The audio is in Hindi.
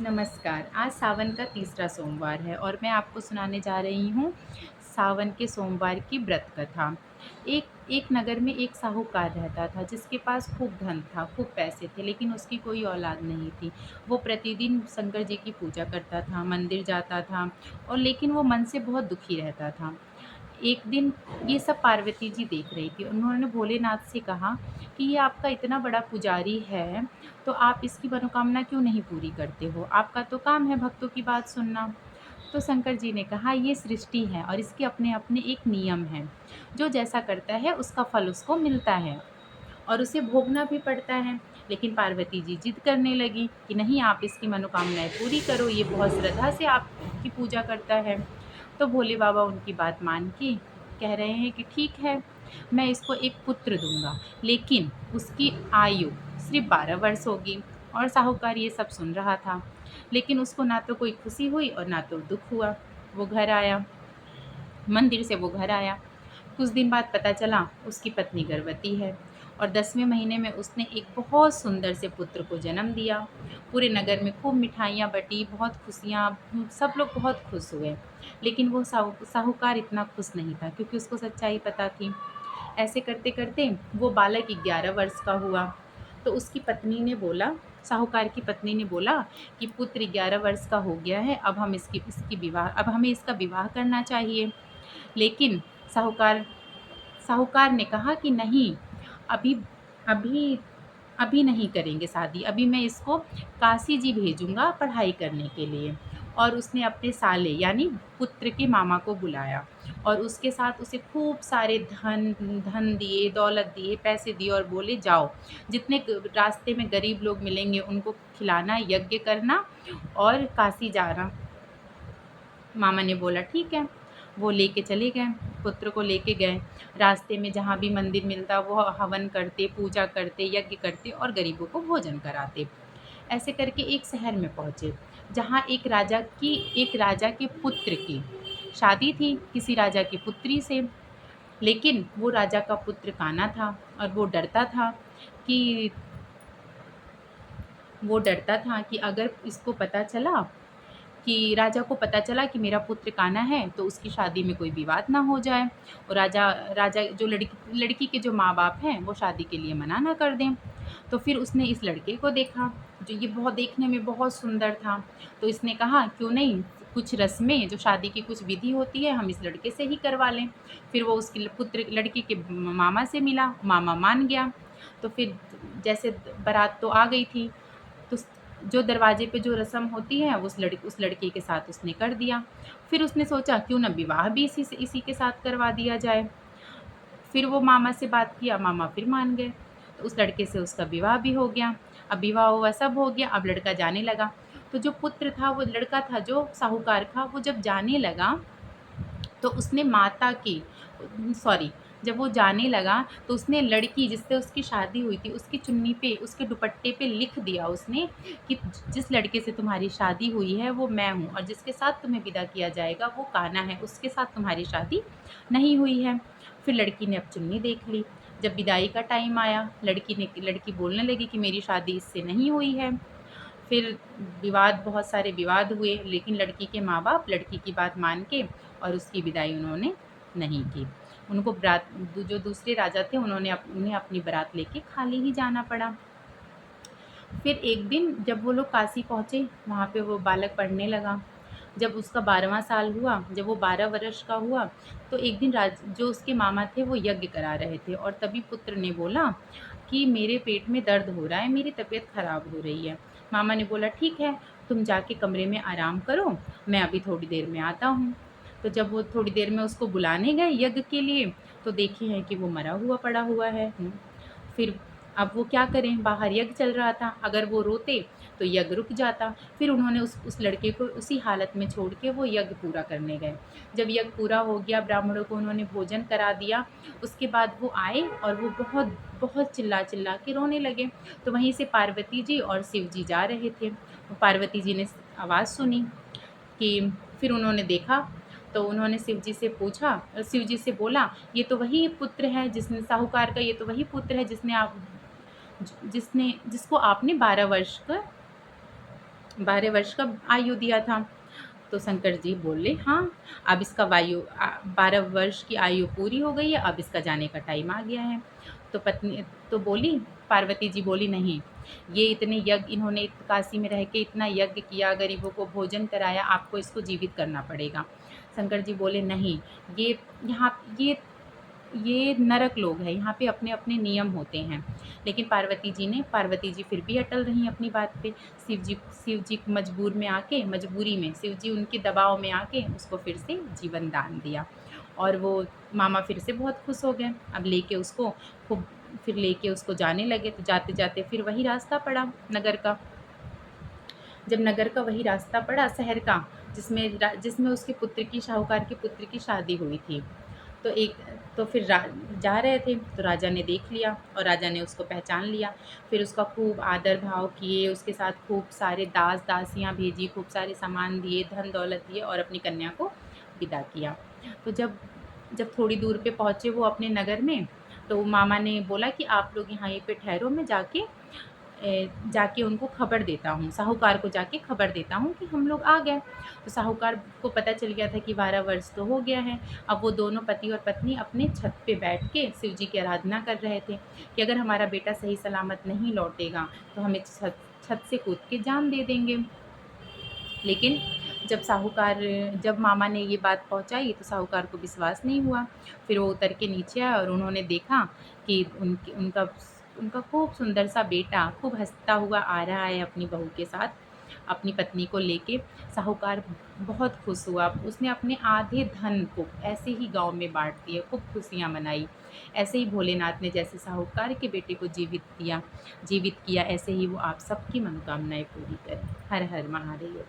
नमस्कार। आज सावन का तीसरा सोमवार है और मैं आपको सुनाने जा रही हूँ सावन के सोमवार की व्रत कथा। एक एक नगर में एक साहूकार रहता था जिसके पास खूब धन था, खूब पैसे थे, लेकिन उसकी कोई औलाद नहीं थी। वो प्रतिदिन शंकर जी की पूजा करता था, मंदिर जाता था और लेकिन वो मन से बहुत दुखी रहता था। एक दिन ये सब पार्वती जी देख रही थी। उन्होंने भोलेनाथ से कहा कि ये आपका इतना बड़ा पुजारी है, तो आप इसकी मनोकामना क्यों नहीं पूरी करते हो? आपका तो काम है भक्तों की बात सुनना। तो शंकर जी ने कहा ये सृष्टि है और इसके अपने-अपने एक नियम हैं। जो जैसा करता है उसका फल उसको मिलता है और उसे भोगना भी पड़ता है। लेकिन पार्वती जी ज़िद करने लगी कि नहीं, आप इसकी मनोकामनाएँ पूरी करो, ये बहुत श्रद्धा से आपकी पूजा करता है। तो भोले बाबा उनकी बात मान के कह रहे हैं कि ठीक है, मैं इसको एक पुत्र दूँगा, लेकिन उसकी आयु सिर्फ़ 12 वर्ष होगी। और साहूकार ये सब सुन रहा था, लेकिन उसको ना तो कोई खुशी हुई और ना तो दुःख हुआ। वो घर आया, मंदिर से वो घर आया। कुछ दिन बाद पता चला उसकी पत्नी गर्भवती है और 10वें महीने में उसने एक बहुत सुंदर से पुत्र को जन्म दिया। पूरे नगर में खूब मिठाइयाँ बटी, बहुत खुशियाँ, सब लोग बहुत खुश हुए। लेकिन वो साहूकार इतना खुश नहीं था क्योंकि उसको सच्चाई पता थी। ऐसे करते-करते वो बालक 11 वर्ष का हुआ। तो उसकी पत्नी ने बोला, साहूकार की पत्नी ने बोला कि पुत्र 11 वर्ष का हो गया है, अब हम इसकी इसकी विवाह अब हमें इसका विवाह करना चाहिए। लेकिन साहूकार साहूकार ने कहा कि नहीं, अभी अभी अभी नहीं करेंगे शादी, अभी मैं इसको काशी जी भेजूँगा पढ़ाई करने के लिए। और उसने अपने साले यानी पुत्र के मामा को बुलाया और उसके साथ उसे खूब सारे धन धन दिए, दौलत दिए, पैसे दिए और बोले जाओ, जितने ग रास्ते में गरीब लोग मिलेंगे उनको खिलाना, यज्ञ करना और काशी जाना। मामा ने बोला ठीक है। वो लेके चले गए, पुत्र को लेके गए। रास्ते में जहाँ भी मंदिर मिलता वो हवन करते, पूजा करते, यज्ञ करते और गरीबों को भोजन कराते। ऐसे करके एक शहर में पहुँचे, जहाँ एक राजा के पुत्र की शादी थी किसी राजा की पुत्री से। लेकिन वो राजा का पुत्र काना था और कि वो डरता था कि अगर इसको पता चला कि राजा को पता चला कि मेरा पुत्र कान्हा है, तो उसकी शादी में कोई विवाद ना हो जाए और राजा राजा जो लड़की लड़की के जो माँ-बाप हैं, वो शादी के लिए मना ना कर दें। तो फिर उसने इस लड़के को देखा, जो ये बहुत देखने में बहुत सुंदर था। तो इसने कहा, "क्यों नहीं, कुछ रस्में जो शादी की कुछ विधि होती है, हम इस लड़के से ही करवा लें।" फिर वो उसके लड़की के मामा से मिला, मामा मान गया। तो फिर जैसे बारात तो आ गई थी, तो जो दरवाजे पे जो रस्म होती है उस लड़के के साथ उसने कर दिया। फिर उसने सोचा क्यों ना विवाह भी इसी के साथ करवा दिया जाए। फिर वो मामा से बात किया, मामा फिर मान गए। तो उस लड़के से उसका विवाह भी हो गया। अब विवाह-हुआ सब हो गया, अब लड़का जाने लगा। तो जो पुत्र था वो लड़का था जो साहूकार का, वो जब जाने लगा तो उसने माता की सॉरी जब वो जाने लगा तो उसने लड़की जिससे उसकी शादी हुई थी उसकी चुन्नी पे, उसके दुपट्टे पे लिख दिया उसने कि जिस लड़के से तुम्हारी शादी हुई है वो मैं हूँ और जिसके साथ तुम्हें विदा किया जाएगा वो कान्हा है, उसके साथ तुम्हारी शादी नहीं हुई है। फिर लड़की ने अब चुन्नी देख ली। जब विदाई का टाइम आया, लड़की बोलने लगी कि मेरी शादी इससे नहीं हुई है। फिर बहुत सारे विवाद हुए, लेकिन लड़की के माँ-बाप लड़की की बात मान के और उसकी विदाई उन्होंने नहीं की। उनको जो दूसरे राजा थे उन्हें अपनी बारात लेके खाली ही जाना पड़ा। फिर एक दिन जब वो लोग काशी पहुँचे, वहाँ पे वो बालक पढ़ने लगा। जब उसका 12वाँ साल हुआ, जब वो 12 वर्ष का हुआ, तो एक दिन जो उसके मामा थे वो यज्ञ करा रहे थे और तभी पुत्र ने बोला कि मेरे पेट में दर्द हो रहा है, मेरी तबीयत ख़राब हो रही है। मामा ने बोला ठीक है, तुम जाके कमरे में आराम करो, मैं अभी थोड़ी देर में आता हूँ। तो जब वो थोड़ी देर में उसको बुलाने गए यज्ञ के लिए, तो देखे हैं कि वो मरा हुआ पड़ा हुआ है। फिर अब वो क्या करें, बाहर यज्ञ चल रहा था, अगर वो रोते तो यज्ञ रुक जाता। फिर उन्होंने उस लड़के को उसी हालत में छोड़ के वो यज्ञ पूरा करने गए। जब यज्ञ पूरा हो गया, ब्राह्मणों को उन्होंने भोजन करा दिया, उसके बाद वो आए और वो बहुत बहुत चिल्ला-चिल्ला के रोने लगे। तो वहीं से पार्वती जी और शिव जी जा रहे थे। तो पार्वती जी ने आवाज़ सुनी कि फिर उन्होंने देखा, तो उन्होंने शिव जी से बोला, "ये तो वही पुत्र है जिसने साहूकार का, ये तो वही पुत्र है जिसने जिसको आपने 12 वर्ष का 12 वर्ष का आयु दिया था। तो शंकर जी बोले, हाँ, अब इसका 12 वर्ष की आयु पूरी हो गई है, अब इसका जाने का टाइम आ गया है। तो पत्नी तो बोली, पार्वती जी बोली, नहीं, ये इतने यज्ञ इन्होंने काशी में रह के इतना यज्ञ किया, गरीबों को भोजन कराया, आपको इसको जीवित करना पड़ेगा। शंकर जी बोले, नहीं, ये यहाँ ये नरक लोग हैं, यहाँ पे अपने-अपने नियम होते हैं। लेकिन पार्वती जी फिर भी अटल रहीं अपनी बात पे। शिव जी मजबूरी में शिव जी उनके दबाव में आके उसको फिर से जीवन दान दिया। और वो मामा फिर से बहुत खुश हो गए। अब खूब लेके उसको जाने लगे, तो जाते-जाते फिर वही रास्ता पड़ा नगर का। जब नगर का वही रास्ता पड़ा शहर का, जिसमें उसके पुत्र की शाहूकार के पुत्र की शादी हुई थी। तो एक तो फिर जा रहे थे, तो राजा ने देख लिया और राजा ने उसको पहचान लिया। फिर उसका खूब आदर भाव किए, उसके साथ खूब सारे दास दासियाँ भेजी, खूब सारे सामान दिए, धन दौलत दिए और अपनी कन्या को विदा किया। तो जब थोड़ी दूर पे पहुँचे वो अपने नगर में, तो मामा ने बोला कि आप लोग यहाँ यहीं पे ठहरो, मैं जाके उनको खबर देता हूँ, साहूकार को जाके खबर देता हूँ कि हम लोग आ गए। तो साहूकार को पता चल गया था कि 12 वर्ष तो हो गया है। अब वो दोनों पति और पत्नी अपने छत पे बैठ के शिव जी की आराधना कर रहे थे कि अगर हमारा बेटा सही सलामत नहीं लौटेगा, तो हमें छत से कूद के जान दे देंगे। लेकिन जब मामा ने ये बात पहुँचाई, तो साहूकार को विश्वास नहीं हुआ। फिर वो उतर के नीचे आए और उन्होंने देखा कि उनका खूब सुंदर सा बेटा खूब हँसता हुआ आ रहा है अपनी बहू के साथ, अपनी पत्नी को लेके। साहूकार बहुत खुश हुआ। उसने अपने आधे धन को ऐसे ही गाँव में बाँट दिए, खूब खुशियाँ मनाई। ऐसे ही भोलेनाथ ने जैसे साहूकार के बेटे को जीवित किया, ऐसे ही वो आप सबकी मनोकामनाएँ पूरी करें। हर हर महादेव।